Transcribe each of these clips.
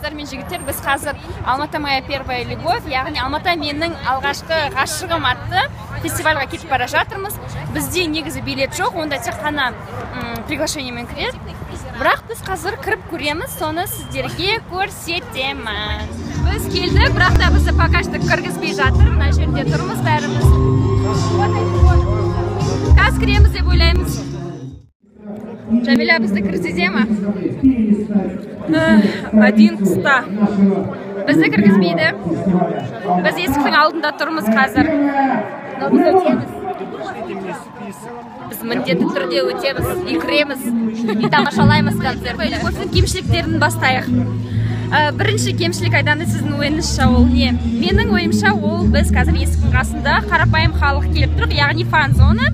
қыздар мен жігіттер, біз қазір Алматы моя первая любовь, яғни Алматы менің алғашқы ғашығым атты фестивальға кетіп бара жатырмыз. Бізде негізі билет жоқ, онда тек қана приглашениемен кіреді. Бірақ біз қазір кіріп көреміз, соны сіздерге көрсетемін. Біз келдік, бірақ та бізді пока что кіргізбей жатыр. Мына жерде тұрмыз бәріміз. Қазір кіреміз деп ойлаймыз. Жамиля бізді кіргізеді ме? Один тұста. Бізді кіргізбейді. Біз есіктің алдында тұрмыз қазір. Біз өтеміз. Біз міндетті түрде өтеміз, и кіреміз, и тамашалаймыз концертті. Любовьтың кемшіліктерін бастайық. Бірінші кемшілік айданы сіздің ойыңызша ол не? Менің ойымша ол біз қазір есіктің қасында қарапайым халық келіп тұрық, яғни фан-зона.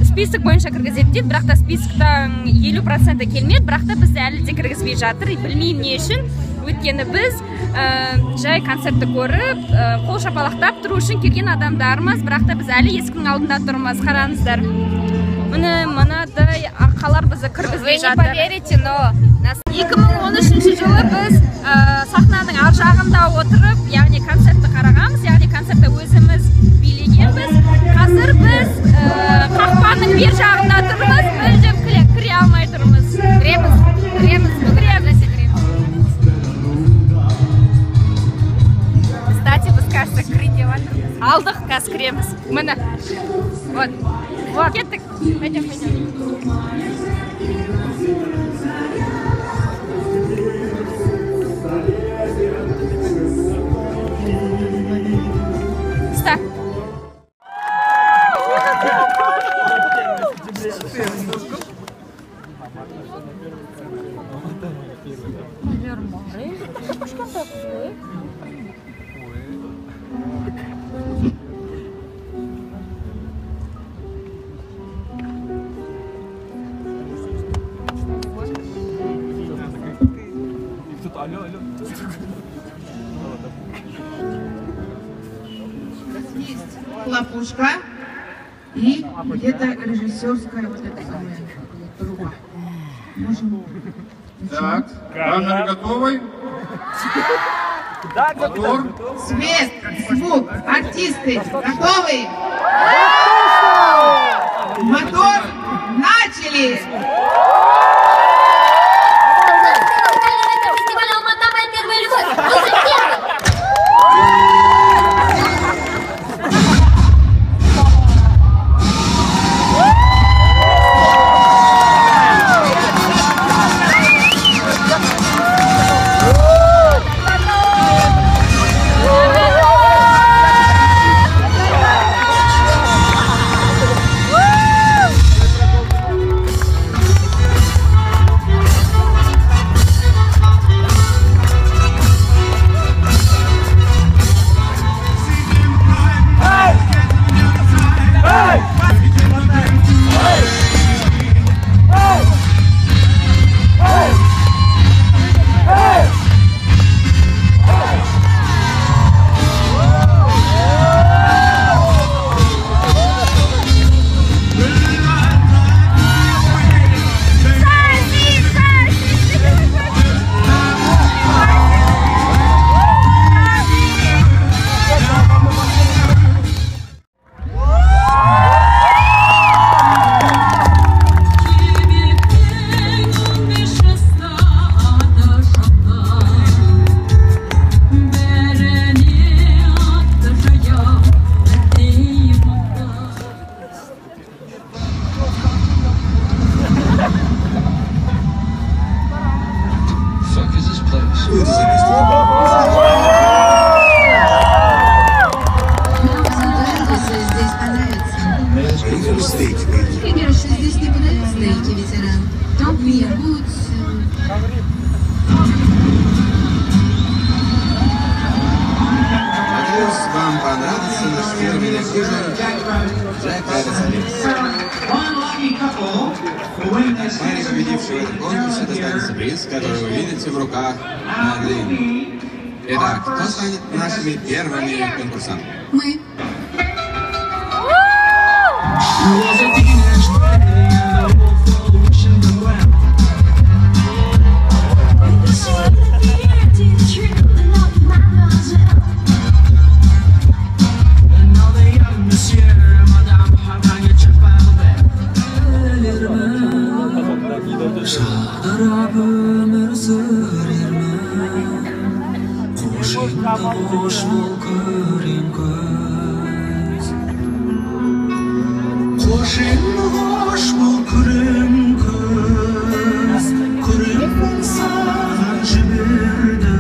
Список бойынша кіргізеді дейді, бірақ та списоктан 50% келмеді, бірақ та бізді әлі де кіргізбей жатыр. Білмеймін не үшін, өйткені біз жай концертті көріп, қол шапалақтап тұру үшін келген адамдармыз, бірақ та біз әлі есіктің алдында тұрмыз. Қараңыздар. Мынадай арқалар бізді кіргізбей жатыр. Вы не поверите, но 2013 жылы біз сахнаның ар жағында отырып, яғни концертті қарағанбыз, яғни концертті өзіміз билегенбіз. Қазір біз қақпаның бер жағында тұрмыз, мүлдем кіре алмай тұрмыз. Кіреміз. Кстати, біз қазір кіре деп жатырмыз. Алдық, қазір кіреміз. Міне. Вот. Кеттік. Пойдем. Ста. Хлопушка и где-то режиссерская вот эта самая труба. Можем... Так, камеры готовы? Да, мотор. Свет, звук, артисты готовы? Мотор, начали! Вам понравится наш первый дефиле Джек Эрзалис. Паре, победивший в этом конкурсе, достанется приз, который вы видите в руках Мадлен. Итак, кто станет нашими первыми конкурсантами? Мы. Жалтырап өмір сүрермін, қош енді қош бол көрем көз. Қош енді қош бол көрем көз, көремін саған жібердім.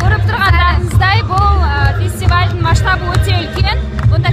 Көріп тұрғандарыңыздай бұл фестивальдің масштабы өте үлкен. Бұнда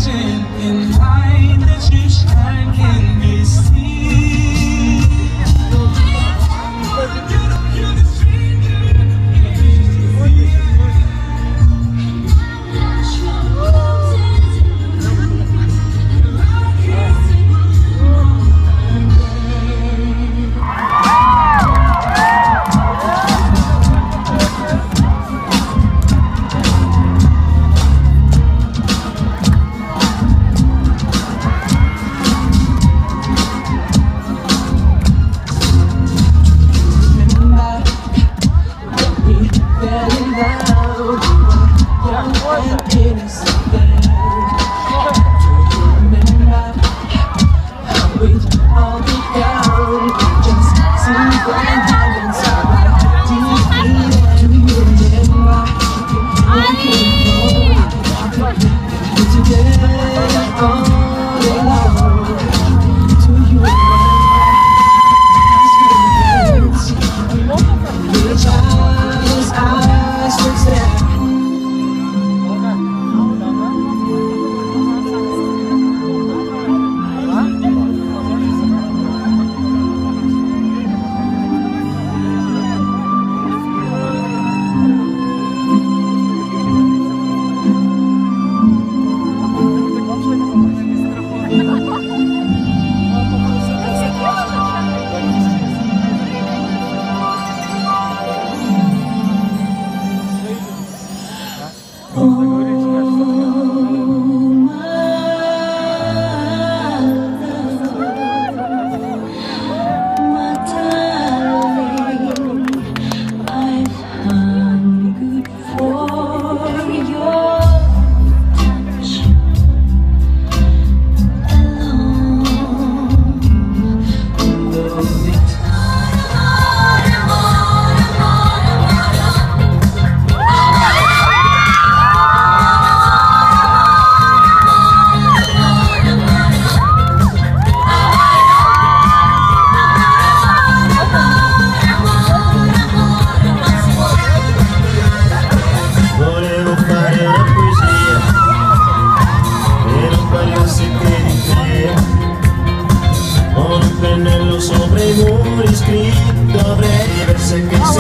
legend in mind that you shine can be seen. You're the stranger.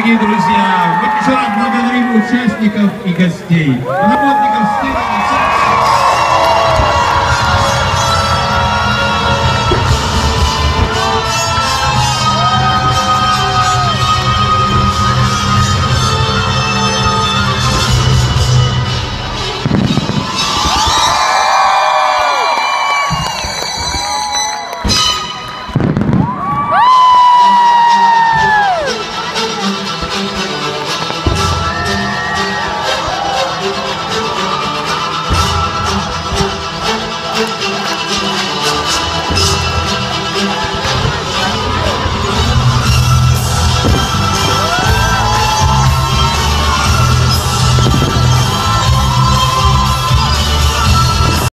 Дорогие друзья, мы еще раз благодарим участников и гостей, работников студии.